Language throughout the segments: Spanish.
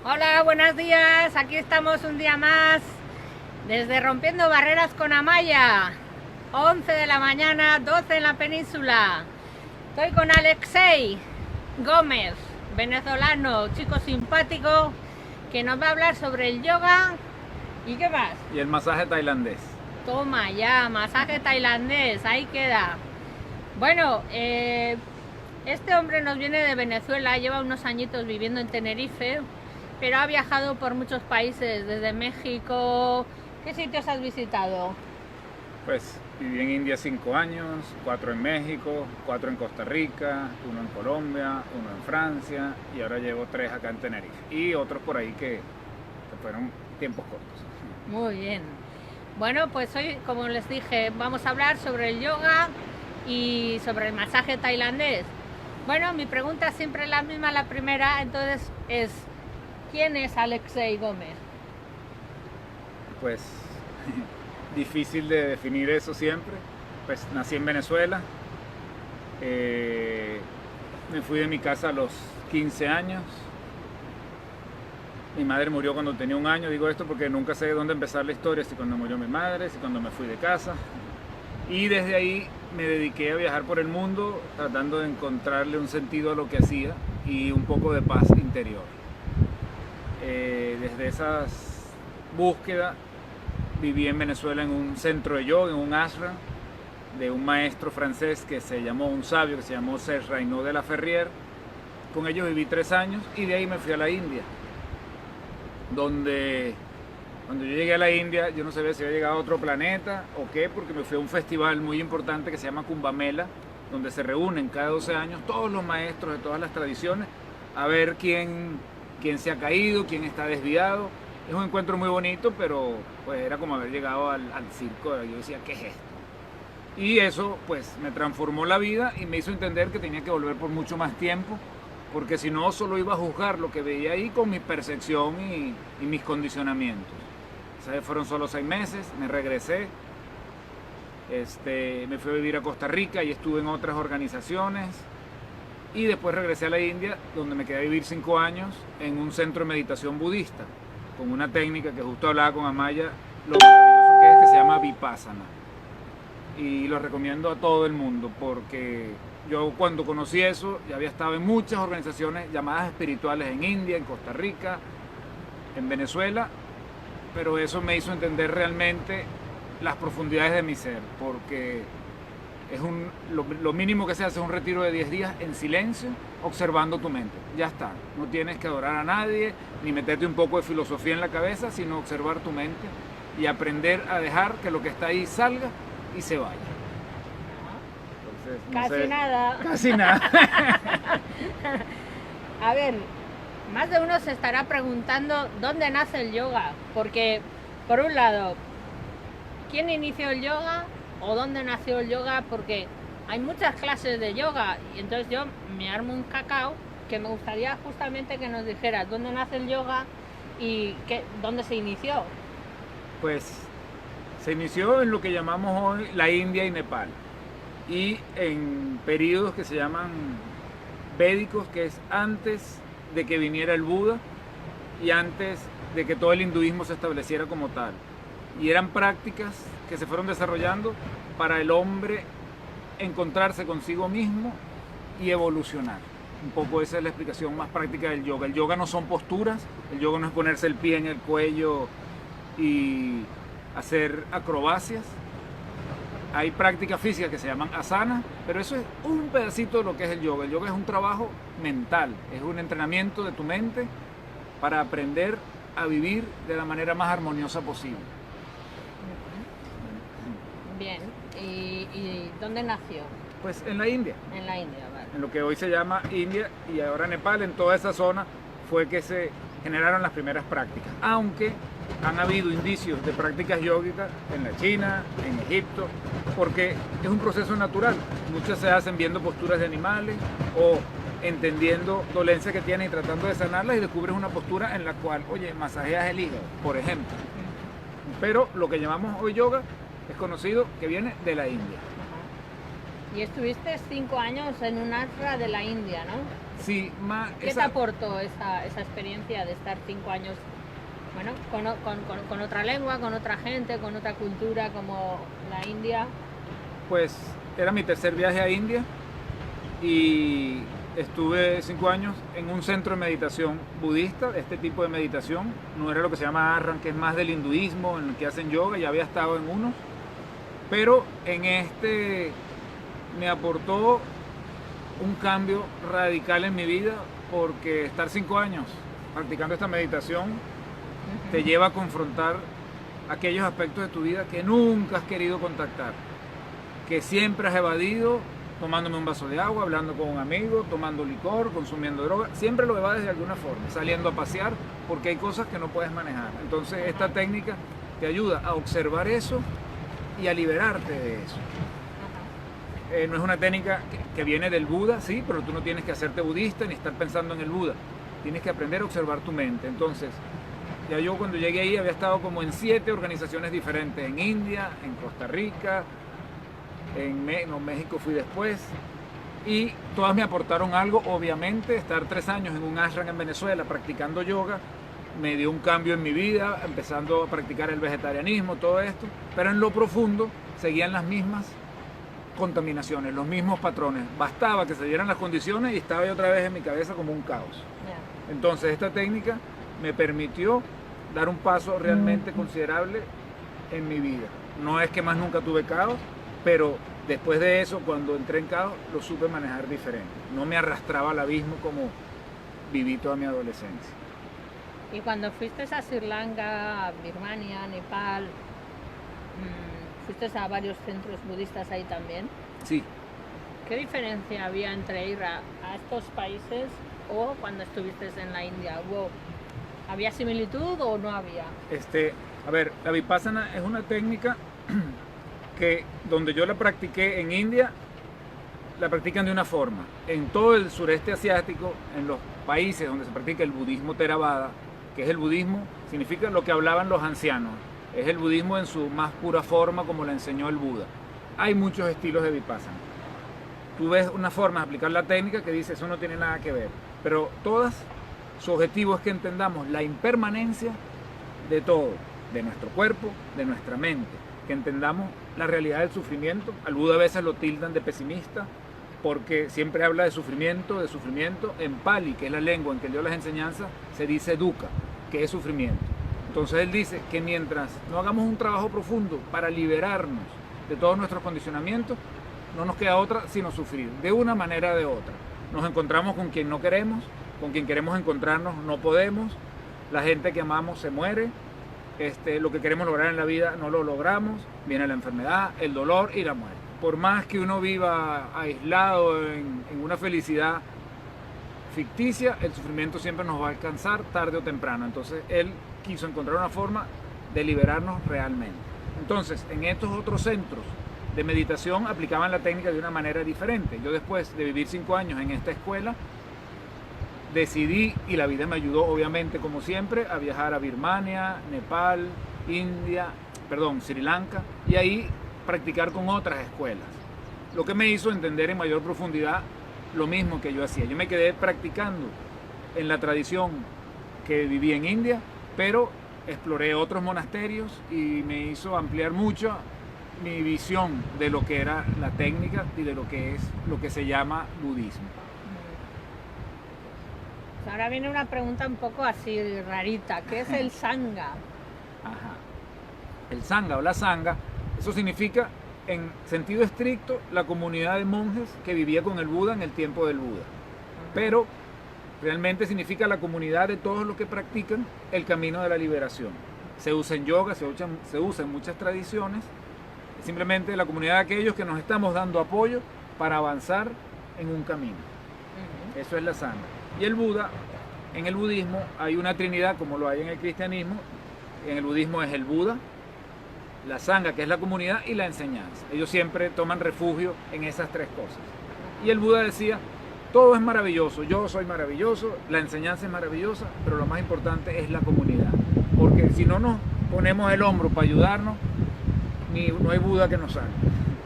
Hola, buenos días. Aquí estamos un día más desde Rompiendo Barreras con Amaya. 11 de la mañana, 12 en la península. Estoy con Alexei Gómez, venezolano, chico simpático, que nos va a hablar sobre el yoga y qué más. Y el masaje tailandés. Toma ya, masaje tailandés, ahí queda. Bueno, este hombre nos viene de Venezuela, lleva unos añitos viviendo en Tenerife, pero ha viajado por muchos países, desde México. ¿Qué sitios has visitado? Pues viví en India 5 años, 4 en México, 4 en Costa Rica, 1 en Colombia, 1 en Francia y ahora llevo 3 acá en Tenerife. Y otros por ahí que fueron tiempos cortos. Muy bien. Bueno, pues hoy, como les dije, vamos a hablar sobre el yoga y sobre el masaje tailandés. Bueno, mi pregunta siempre es la misma, la primera, entonces es, ¿quién es Alexei Gómez? Pues difícil de definir eso siempre. Pues nací en Venezuela, me fui de mi casa a los 15 años. Mi madre murió cuando tenía 1 año, digo esto porque nunca sé dónde empezar la historia, si cuando murió mi madre, si cuando me fui de casa. Y desde ahí me dediqué a viajar por el mundo tratando de encontrarle un sentido a lo que hacía y un poco de paz interior. Desde esas búsquedas viví en Venezuela en un centro de yoga, en un ashram de un maestro francés que se llamó, un sabio que se llamó Serge Raynaud de la Ferrière. Con ellos viví 3 años y de ahí me fui a la India, donde cuando yo llegué a la India yo no sabía si había llegado a otro planeta o qué, porque me fui a un festival muy importante que se llama Kumbh Mela, donde se reúnen cada 12 años todos los maestros de todas las tradiciones a ver quién se ha caído, quién está desviado. Es un encuentro muy bonito, pero pues era como haber llegado al circo. Yo decía, ¿qué es esto? Y eso pues me transformó la vida y me hizo entender que tenía que volver por mucho más tiempo, porque si no solo iba a juzgar lo que veía ahí con mi percepción y mis condicionamientos. ¿Sabes? Fueron solo 6 meses, me regresé, me fui a vivir a Costa Rica y estuve en otras organizaciones y después regresé a la India, donde me quedé a vivir 5 años en un centro de meditación budista con una técnica que justo hablaba con Amaya, lo maravilloso que es, que se llama Vipassana, y lo recomiendo a todo el mundo porque yo cuando conocí eso ya había estado en muchas organizaciones llamadas espirituales en India, en Costa Rica, en Venezuela, pero eso me hizo entender realmente las profundidades de mi ser, porque lo mínimo que se hace es un retiro de 10 días en silencio, observando tu mente. Ya está, no tienes que adorar a nadie, ni meterte un poco de filosofía en la cabeza, sino observar tu mente y aprender a dejar que lo que está ahí salga y se vaya. Entonces, Casi nada. Casi nada. A ver, más de uno se estará preguntando dónde nace el yoga, porque por un lado, ¿quién inició el yoga o dónde nació el yoga? Porque hay muchas clases de yoga y entonces yo me armo un cacao que me gustaría justamente que nos dijeras dónde nace el yoga y dónde se inició. Pues se inició en lo que llamamos hoy la India y Nepal, y en periodos que se llaman védicos, que es antes de que viniera el Buda y antes de que todo el hinduismo se estableciera como tal. Y eran prácticas que se fueron desarrollando para el hombre encontrarse consigo mismo y evolucionar. Un poco esa es la explicación más práctica del yoga. El yoga no son posturas, el yoga no es ponerse el pie en el cuello y hacer acrobacias. Hay prácticas físicas que se llaman asana, pero eso es un pedacito de lo que es el yoga. El yoga es un trabajo mental, es un entrenamiento de tu mente para aprender a vivir de la manera más armoniosa posible. Bien, ¿y dónde nació? Pues en la India, En la India, vale. en lo que hoy se llama India y ahora Nepal, en toda esa zona fue que se generaron las primeras prácticas, aunque han habido indicios de prácticas yógicas en la China, en Egipto, porque es un proceso natural. Muchas se hacen viendo posturas de animales o entendiendo dolencias que tienen y tratando de sanarlas, y descubres una postura en la cual, oye, masajeas el hígado, por ejemplo. Pero lo que llamamos hoy yoga es conocido que viene de la India. Y estuviste 5 años en un ashram de la India, ¿no? Sí, ¿Qué te aportó esa experiencia de estar 5 años, bueno, con otra lengua, con otra gente, con otra cultura como la India? Pues era mi tercer viaje a India y estuve 5 años en un centro de meditación budista. Este tipo de meditación no era lo que se llama Arran, que es más del hinduismo, en el que hacen yoga. Ya había estado en uno, pero en este me aportó un cambio radical en mi vida, porque estar 5 años practicando esta meditación te lleva a confrontar aquellos aspectos de tu vida que nunca has querido contactar, que siempre has evadido, tomándome un vaso de agua, hablando con un amigo, tomando licor, consumiendo droga. Siempre lo evades de alguna forma, saliendo a pasear, porque hay cosas que no puedes manejar. Entonces esta técnica te ayuda a observar eso y a liberarte de eso. No es una técnica que viene del Buda, sí, pero tú no tienes que hacerte budista ni estar pensando en el Buda. Tienes que aprender a observar tu mente. Entonces, ya yo cuando llegué ahí había estado como en 7 organizaciones diferentes, en India, en Costa Rica, en México fui después, y todas me aportaron algo. Obviamente, estar 3 años en un ashram en Venezuela practicando yoga me dio un cambio en mi vida, empezando a practicar el vegetarianismo, todo esto, pero en lo profundo seguían las mismas contaminaciones, los mismos patrones. Bastaba que se dieran las condiciones y estaba yo otra vez en mi cabeza como un caos. Entonces esta técnica me permitió dar un paso realmente considerable en mi vida. No es que más nunca tuve caos, pero después de eso, cuando entré en caos, lo supe manejar diferente. No me arrastraba al abismo como viví toda mi adolescencia. Y cuando fuiste a Sri Lanka, a Birmania, Nepal, fuiste a varios centros budistas ahí también. Sí. ¿Qué diferencia había entre ir a estos países o cuando estuviste en la India? ¿Había similitud o no había? A ver, la Vipassana es una técnica que donde yo la practiqué en India, la practican de una forma. En todo el sureste asiático, en los países donde se practica el budismo Theravada, que es el budismo, significa lo que hablaban los ancianos. Es el budismo en su más pura forma, como la enseñó el Buda. Hay muchos estilos de Vipassana. Tú ves una forma de aplicar la técnica que dice eso no tiene nada que ver, pero todas, su objetivo es que entendamos la impermanencia de todo, de nuestro cuerpo, de nuestra mente, que entendamos la realidad del sufrimiento. Al Buda a veces lo tildan de pesimista, porque siempre habla de sufrimiento. En Pali, que es la lengua en que dio las enseñanzas, se dice dukkha, que es sufrimiento. Entonces él dice que mientras no hagamos un trabajo profundo para liberarnos de todos nuestros condicionamientos, no nos queda otra sino sufrir, de una manera o de otra. Nos encontramos con quien no queremos, con quien queremos encontrarnos no podemos, la gente que amamos se muere, lo que queremos lograr en la vida no lo logramos, viene la enfermedad, el dolor y la muerte. Por más que uno viva aislado en una felicidad ficticia, el sufrimiento siempre nos va a alcanzar tarde o temprano. Entonces él quiso encontrar una forma de liberarnos realmente. Entonces, en estos otros centros de meditación aplicaban la técnica de una manera diferente. Yo, después de vivir 5 años en esta escuela, decidí, y la vida me ayudó obviamente como siempre, a viajar a Birmania, Nepal, Sri Lanka, y ahí practicar con otras escuelas, lo que me hizo entender en mayor profundidad lo mismo que yo hacía. Yo me quedé practicando en la tradición que viví en India, pero exploré otros monasterios y me hizo ampliar mucho mi visión de lo que era la técnica y de lo que es lo que se llama budismo. Ahora viene una pregunta un poco así rarita. ¿Qué es el Sangha? Ajá. El Sangha o la Sangha, eso significa en sentido estricto la comunidad de monjes que vivía con el Buda en el tiempo del Buda. Pero realmente significa la comunidad de todos los que practican el camino de la liberación. Se usa en yoga, se usa en muchas tradiciones. Es simplemente la comunidad de aquellos que nos estamos dando apoyo para avanzar en un camino. Eso es la Sangha. Y el Buda, en el budismo hay una trinidad como lo hay en el cristianismo. En el budismo es el Buda, la Sangha, que es la comunidad, y la enseñanza. Ellos siempre toman refugio en esas 3 cosas. Y el Buda decía, todo es maravilloso, yo soy maravilloso, la enseñanza es maravillosa, pero lo más importante es la comunidad. Porque si no nos ponemos el hombro para ayudarnos, no hay Buda que nos salve.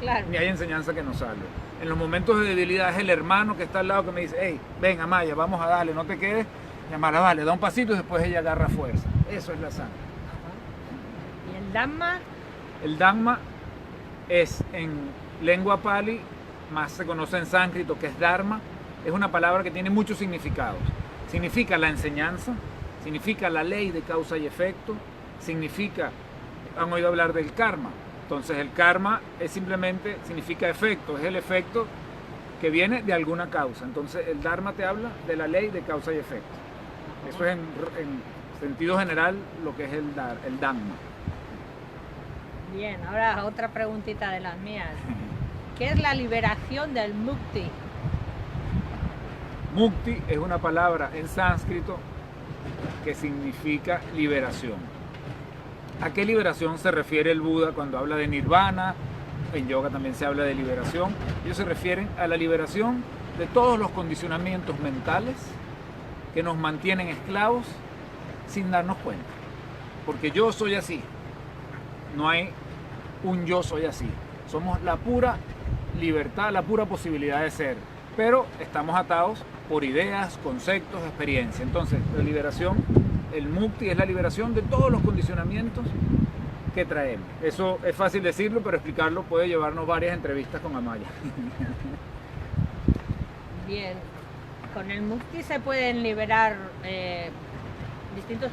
Claro. ni hay enseñanza que nos salve. En los momentos de debilidad es el hermano que está al lado que me dice, hey, ven Amaya, vamos a darle, no te quedes. Y Amaya, vale, da un pasito y después ella agarra fuerza. Eso es la sangre. Ajá. ¿Y el Dhamma? El Dhamma es en lengua pali, más se conoce en sánscrito, que es Dharma. Es una palabra que tiene muchos significados. Significa la enseñanza, significa la ley de causa y efecto, significa, han oído hablar del karma. Entonces el karma es simplemente, significa efecto, es el efecto que viene de alguna causa. Entonces el Dharma te habla de la ley de causa y efecto. Eso es en sentido general lo que es el Dhamma. Bien, ahora otra preguntita de las mías. ¿Qué es la liberación del mukti? Mukti es una palabra en sánscrito que significa liberación. ¿A qué liberación se refiere el Buda cuando habla de nirvana? En yoga también se habla de liberación. Ellos se refieren a la liberación de todos los condicionamientos mentales que nos mantienen esclavos sin darnos cuenta. Porque yo soy así. No hay un yo soy así. Somos la pura libertad, la pura posibilidad de ser. Pero estamos atados por ideas, conceptos, experiencias. Entonces, la liberación, el mukti es la liberación de todos los condicionamientos que traemos. Eso es fácil decirlo, pero explicarlo puede llevarnos varias entrevistas con Amaya. Bien, con el mukti se pueden liberar distintos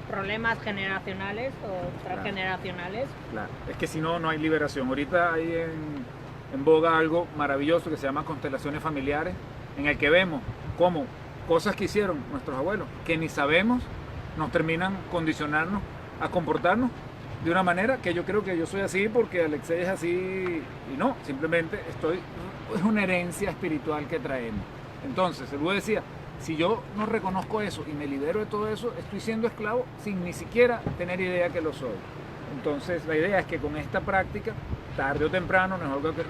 problemas generacionales o transgeneracionales. Claro, es que si no, no hay liberación. Ahorita hay en boga algo maravilloso que se llama constelaciones familiares, en el que vemos cómo cosas que hicieron nuestros abuelos, que ni sabemos, nos terminan condicionarnos a comportarnos de una manera que yo creo que yo soy así porque Alexei es así y no, simplemente es una herencia espiritual que traemos. Entonces, el Buda decía, si yo no reconozco eso y me libero de todo eso, estoy siendo esclavo sin ni siquiera tener idea que lo soy. Entonces, la idea es que con esta práctica, tarde o temprano, no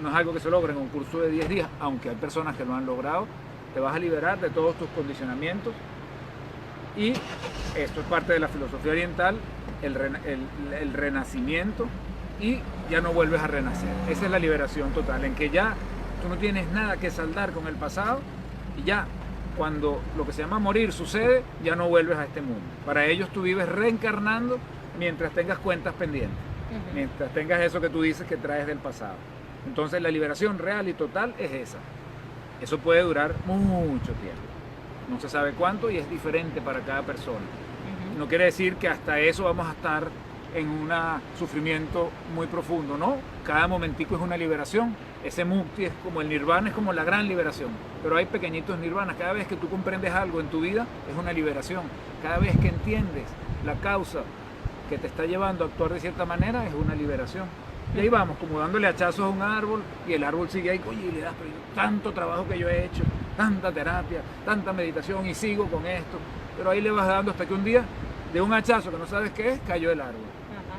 es algo que se logra en un curso de 10 días, aunque hay personas que lo han logrado, te vas a liberar de todos tus condicionamientos. Y esto es parte de la filosofía oriental, el renacimiento, y ya no vuelves a renacer. Esa es la liberación total, en que ya tú no tienes nada que saldar con el pasado y ya cuando lo que se llama morir sucede, ya no vuelves a este mundo. Para ellos tú vives reencarnando mientras tengas cuentas pendientes, mientras tengas eso que tú dices que traes del pasado. Entonces la liberación real y total es esa. Eso puede durar mucho tiempo. No se sabe cuánto y es diferente para cada persona. No quiere decir que hasta eso vamos a estar en un sufrimiento muy profundo, ¿no? Cada momentico es una liberación. Ese mukti es como el nirvana, es como la gran liberación. Pero hay pequeñitos nirvanas. Cada vez que tú comprendes algo en tu vida es una liberación. Cada vez que entiendes la causa que te está llevando a actuar de cierta manera es una liberación. Y ahí vamos, como dándole hachazos a un árbol y el árbol sigue ahí, oye, y le das, pero tanto trabajo que yo he hecho, tanta terapia, tanta meditación y sigo con esto. Pero ahí le vas dando hasta que un día, de un hachazo que no sabes qué es, cayó el árbol.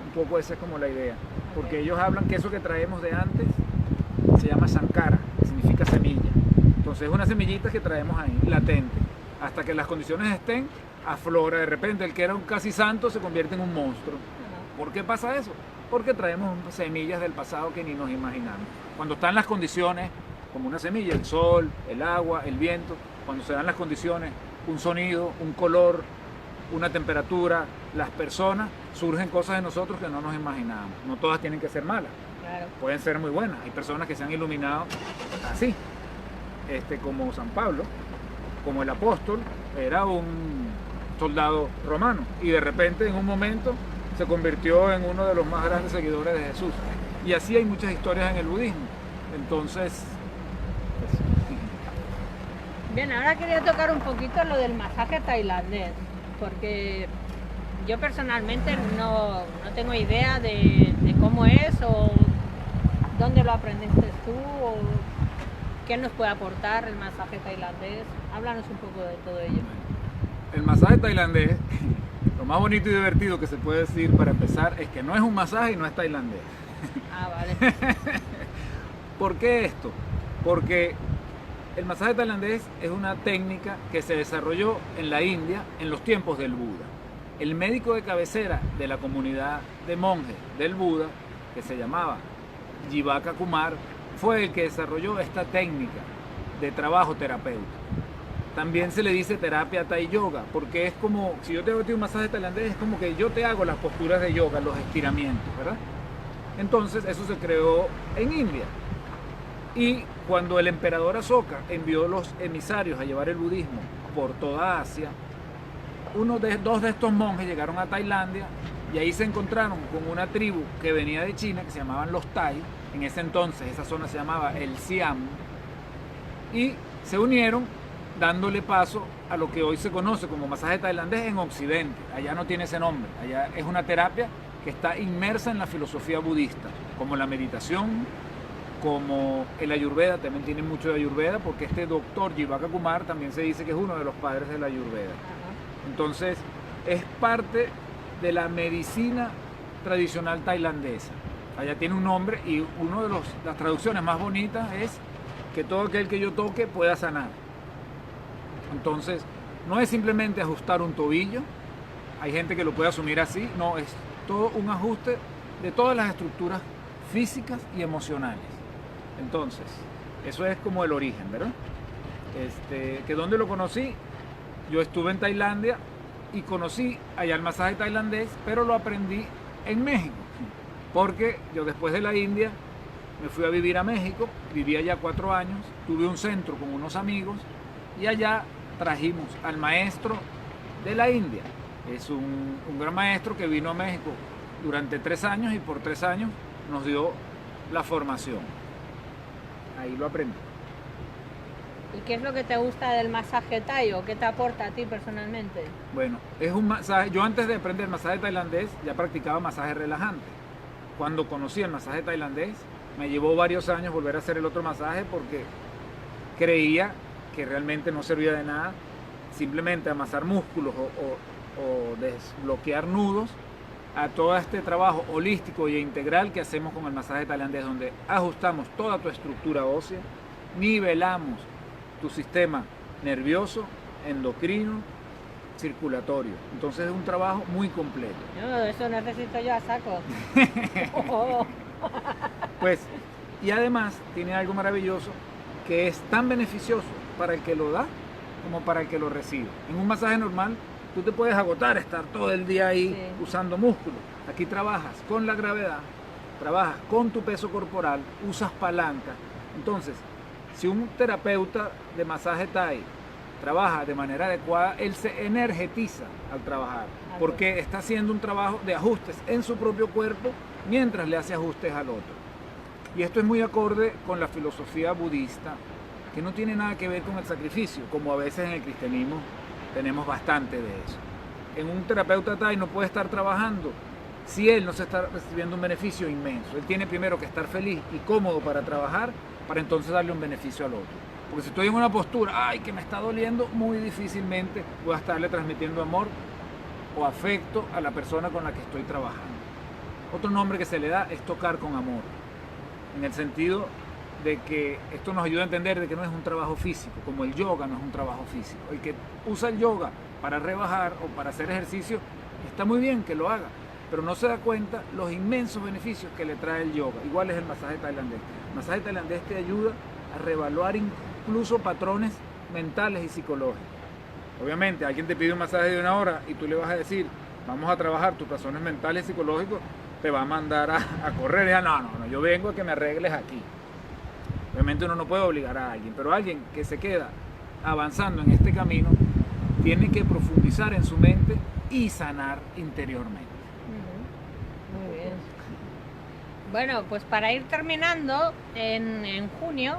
Un poco esa es como la idea. Porque ellos hablan que eso que traemos de antes se llama sankara, que significa semilla. Entonces es una semillita que traemos ahí, latente. Hasta que las condiciones estén, aflora. De repente el que era un casi santo se convierte en un monstruo. ¿Por qué pasa eso? Porque traemos semillas del pasado que ni nos imaginamos. Cuando están las condiciones, como una semilla, el sol, el agua, el viento, cuando se dan las condiciones, un sonido, un color, una temperatura, las personas, surgen cosas de nosotros que no nos imaginamos. No todas tienen que ser malas, Claro. pueden ser muy buenas. Hay personas que se han iluminado así, como San Pablo, como el apóstol, era un soldado romano y de repente en un momento se convirtió en uno de los más grandes seguidores de Jesús. Y así hay muchas historias en el budismo. Entonces, pues, Bien, ahora quería tocar un poquito lo del masaje tailandés, porque yo personalmente no tengo idea de cómo es o dónde lo aprendiste tú o qué nos puede aportar el masaje tailandés. Háblanos un poco de todo ello. el masaje tailandés, lo más bonito y divertido que se puede decir para empezar es que no es un masaje y no es tailandés. Ah, vale. ¿Por qué esto? Porque el masaje tailandés es una técnica que se desarrolló en la India en los tiempos del Buda. El médico de cabecera de la comunidad de monjes del Buda, que se llamaba Jivaka Kumar, fue el que desarrolló esta técnica de trabajo terapéutico. También se le dice terapia Thai Yoga, porque es como, si yo te hago un masaje tailandés, es como que yo te hago las posturas de yoga, los estiramientos, ¿verdad? Entonces eso se creó en India. Y cuando el emperador Asoka envió los emisarios a llevar el budismo por toda Asia, dos de estos monjes llegaron a Tailandia y ahí se encontraron con una tribu que venía de China, que se llamaban los Thai. En ese entonces esa zona se llamaba el Siam, y se unieron dándole paso a lo que hoy se conoce como masaje tailandés en Occidente. Allá no tiene ese nombre, allá es una terapia que está inmersa en la filosofía budista, como la meditación, como el Ayurveda. También tiene mucho de Ayurveda, porque este doctor Jivaka Kumar también se dice que es uno de los padres del Ayurveda. Entonces es parte de la medicina tradicional tailandesa. Allá tiene un nombre, y una de las traducciones más bonitas es que todo aquel que yo toque pueda sanar. Entonces no es simplemente ajustar un tobillo, hay gente que lo puede asumir así, no, es todo un ajuste de todas las estructuras físicas y emocionales. Entonces eso es como el origen, ¿verdad? Que ¿dónde lo conocí? Yo estuve en Tailandia y conocí allá el masaje tailandés, pero lo aprendí en México, porque yo después de la India me fui a vivir a México, viví allá 4 años, tuve un centro con unos amigos y allá trajimos al maestro de la India. Es un gran maestro que vino a México durante 3 años y por 3 años nos dio la formación. Ahí lo aprendí. ¿Y qué es lo que te gusta del masaje Thai o qué te aporta a ti personalmente? Bueno, es un masaje. Yo antes de aprender masaje tailandés ya practicaba masaje relajante. Cuando conocí el masaje tailandés, me llevó varios años volver a hacer el otro masaje, porque creía que realmente no servía de nada simplemente amasar músculos o desbloquear nudos, a todo este trabajo holístico e integral que hacemos con el masaje tailandés, donde ajustamos toda tu estructura ósea, nivelamos tu sistema nervioso, endocrino, circulatorio. Entonces es un trabajo muy completo. No, eso necesito yo a saco. Pues, y además tiene algo maravilloso, que es tan beneficioso para el que lo da como para el que lo recibe. En un masaje normal tú te puedes agotar, estar todo el día ahí usando músculos. Aquí trabajas con la gravedad, trabajas con tu peso corporal, usas palanca. Entonces, si un terapeuta de masaje Thai trabaja de manera adecuada, él se energetiza al trabajar, porque está haciendo un trabajo de ajustes en su propio cuerpo mientras le hace ajustes al otro. Y esto es muy acorde con la filosofía budista, que no tiene nada que ver con el sacrificio, como a veces en el cristianismo tenemos bastante de eso. En un terapeuta Thai no puede estar trabajando si él no se está recibiendo un beneficio inmenso. Él tiene primero que estar feliz y cómodo para trabajar, para entonces darle un beneficio al otro. Porque si estoy en una postura, ay, que me está doliendo, muy difícilmente voy a estarle transmitiendo amor o afecto a la persona con la que estoy trabajando. Otro nombre que se le da es tocar con amor, en el sentido de que esto nos ayuda a entender de que no es un trabajo físico, como el yoga no es un trabajo físico. El que usa el yoga para rebajar o para hacer ejercicio, está muy bien que lo haga, pero no se da cuenta los inmensos beneficios que le trae el yoga. Igual es el masaje tailandés. El masaje tailandés te ayuda a reevaluar incluso patrones mentales y psicológicos. Obviamente, alguien te pide un masaje de 1 hora y tú le vas a decir, vamos a trabajar tus patrones mentales y psicológicos, te va a mandar a correr. Y no, yo vengo a que me arregles aquí. Obviamente uno no puede obligar a alguien, pero alguien que se queda avanzando en este camino tiene que profundizar en su mente y sanar interiormente. Muy bien. Bueno, pues para ir terminando, en junio,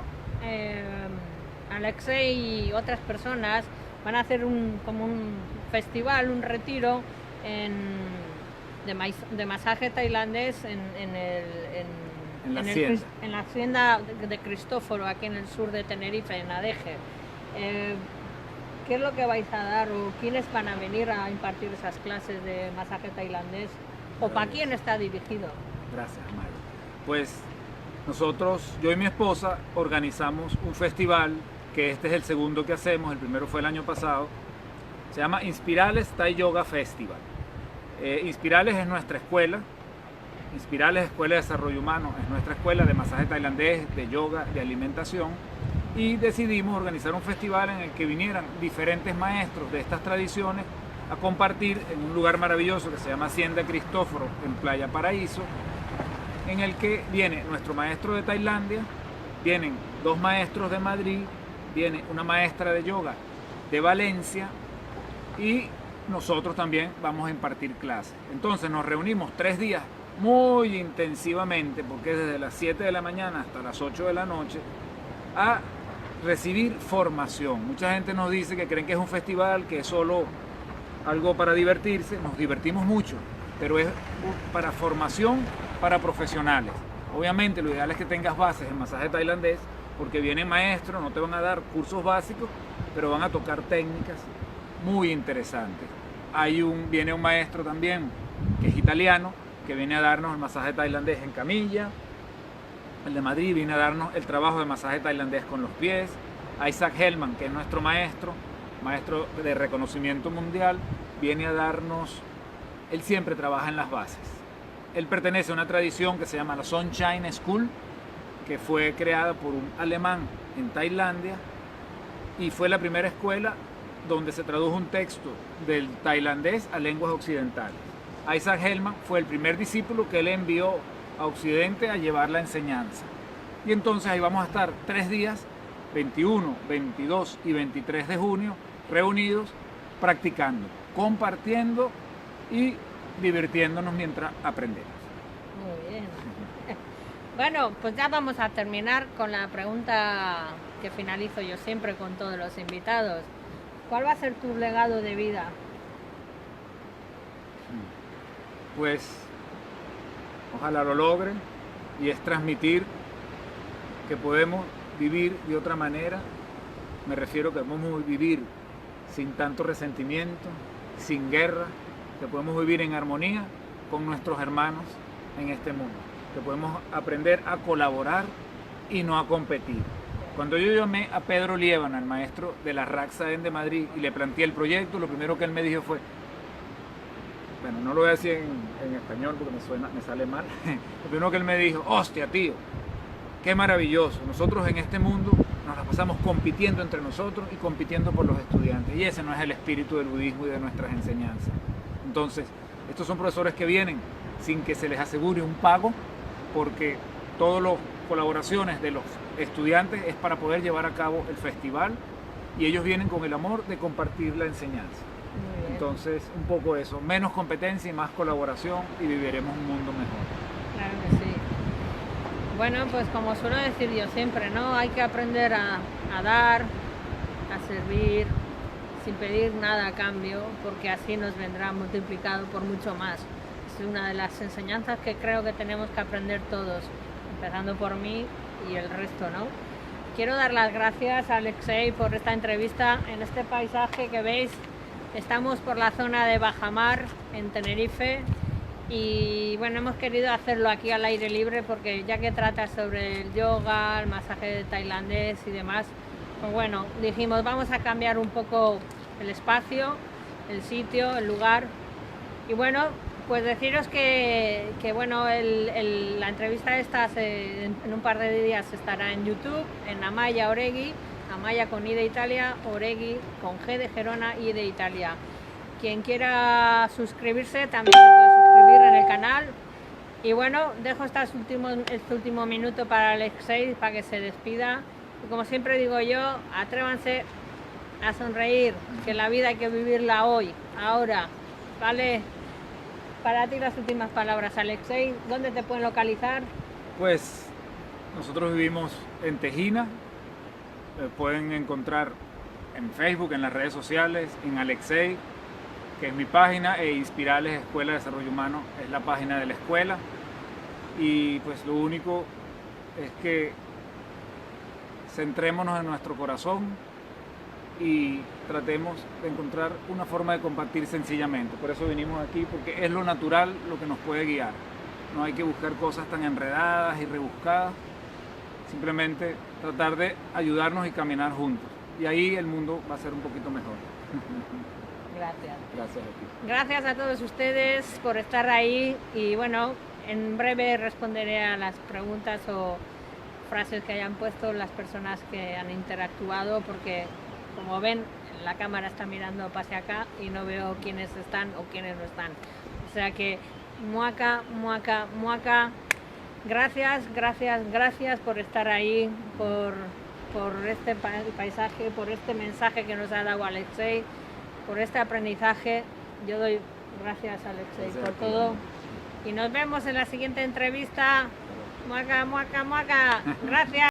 Alexei y otras personas van a hacer como un festival, un retiro de masaje tailandés en la hacienda de Cristóforo, aquí en el sur de Tenerife, en Adeje. ¿Qué es lo que vais a dar o quiénes van a venir a impartir esas clases de masaje tailandés? ¿O para quién está dirigido? Gracias, Mario. Pues nosotros, yo y mi esposa, organizamos un festival, que este es el segundo que hacemos, el primero fue el año pasado. Se llama Inspirales Thai Yoga Festival. Inspirales es nuestra escuela, Inspirales Escuela de Desarrollo Humano es nuestra escuela de masaje tailandés, de yoga, de alimentación, y decidimos organizar un festival en el que vinieran diferentes maestros de estas tradiciones a compartir en un lugar maravilloso que se llama Hacienda Cristóforo en Playa Paraíso, en el que viene nuestro maestro de Tailandia, vienen 2 maestros de Madrid, viene una maestra de yoga de Valencia y nosotros también vamos a impartir clases. Entonces nos reunimos 3 días muy intensivamente, porque es desde las 7 de la mañana hasta las 8 de la noche, a recibir formación. Mucha gente nos dice que creen que es un festival, que es solo algo para divertirse. Nos divertimos mucho, pero es para formación para profesionales. Obviamente lo ideal es que tengas bases en masaje tailandés, porque vienen maestros, no te van a dar cursos básicos, pero van a tocar técnicas muy interesantes. Viene un maestro también que es italiano, que viene a darnos el masaje tailandés en camilla. El de Madrid viene a darnos el trabajo de masaje tailandés con los pies. Isaac Hellman, que es nuestro maestro de reconocimiento mundial, viene a darnos, él siempre trabaja en las bases. Él pertenece a una tradición que se llama la Sunshine School, que fue creada por un alemán en Tailandia y fue la primera escuela donde se tradujo un texto del tailandés a lenguas occidentales. Isaac Hellman fue el primer discípulo que él envió a Occidente a llevar la enseñanza. Y entonces ahí vamos a estar 3 días, 21, 22 y 23 de junio, reunidos, practicando, compartiendo y divirtiéndonos mientras aprendemos. Muy bien. Bueno, pues ya vamos a terminar con la pregunta que finalizo yo siempre con todos los invitados. ¿Cuál va a ser tu legado de vida? Pues ojalá lo logren, y es transmitir que podemos vivir de otra manera. Me refiero que podemos vivir sin tanto resentimiento, sin guerra, que podemos vivir en armonía con nuestros hermanos en este mundo, que podemos aprender a colaborar y no a competir. Cuando yo llamé a Pedro Liébana, el maestro de la RACSAEN de Madrid, y le planteé el proyecto, lo primero que él me dijo fue, bueno, no lo voy a decir en español porque me sale mal, lo primero que él me dijo, hostia tío, qué maravilloso, nosotros en este mundo nos la pasamos compitiendo entre nosotros y compitiendo por los estudiantes, y ese no es el espíritu del budismo y de nuestras enseñanzas. Entonces, estos son profesores que vienen sin que se les asegure un pago, porque todas las colaboraciones de los estudiantes es para poder llevar a cabo el festival, y ellos vienen con el amor de compartir la enseñanza. Entonces, un poco eso, menos competencia y más colaboración, y viviremos un mundo mejor. Claro que sí. Bueno, pues como suelo decir yo siempre, ¿no? Hay que aprender a dar, a servir, sin pedir nada a cambio, porque así nos vendrá multiplicado por mucho más. Es una de las enseñanzas que creo que tenemos que aprender todos, empezando por mí y el resto, ¿no? Quiero dar las gracias a Alexei por esta entrevista en este paisaje que veis. Estamos por la zona de Bajamar, en Tenerife, y bueno, hemos querido hacerlo aquí al aire libre porque ya que trata sobre el yoga, el masaje tailandés y demás, pues bueno, dijimos vamos a cambiar un poco el espacio, el sitio, el lugar. Y bueno, pues deciros que bueno, la entrevista esta en un par de días estará en YouTube, en Amaya Oregui, Amaya con I de Italia, Oregui con G de Gerona y de Italia. Quien quiera suscribirse también se puede suscribir en el canal. Y bueno, dejo este último minuto para Alexei para que se despida. Y como siempre digo yo, atrévanse a sonreír, que la vida hay que vivirla hoy, ahora, ¿vale? Para ti las últimas palabras, Alexei, ¿dónde te pueden localizar? Pues nosotros vivimos en Tejina, pueden encontrar en Facebook, en las redes sociales, en Alexei, que es mi página, e Inspirales Escuela de Desarrollo Humano es la página de la escuela. Y pues lo único es que centrémonos en nuestro corazón y tratemos de encontrar una forma de compartir sencillamente. Por eso vinimos aquí, porque es lo natural lo que nos puede guiar. No hay que buscar cosas tan enredadas y rebuscadas, simplemente tratar de ayudarnos y caminar juntos. Y ahí el mundo va a ser un poquito mejor. Gracias. Gracias a ti. Gracias a todos ustedes por estar ahí y bueno, En breve responderé a las preguntas o frases que hayan puesto las personas que han interactuado, porque como ven, la cámara está mirando hacia acá y no veo quiénes están o quiénes no están. O sea que, muaca, muaca, muaca, gracias, gracias, gracias por estar ahí, por este paisaje, por este mensaje que nos ha dado Alexei, por este aprendizaje. Yo doy gracias, Alexei, por todo. Y nos vemos en la siguiente entrevista. Muaca, muaca, muaca. Gracias.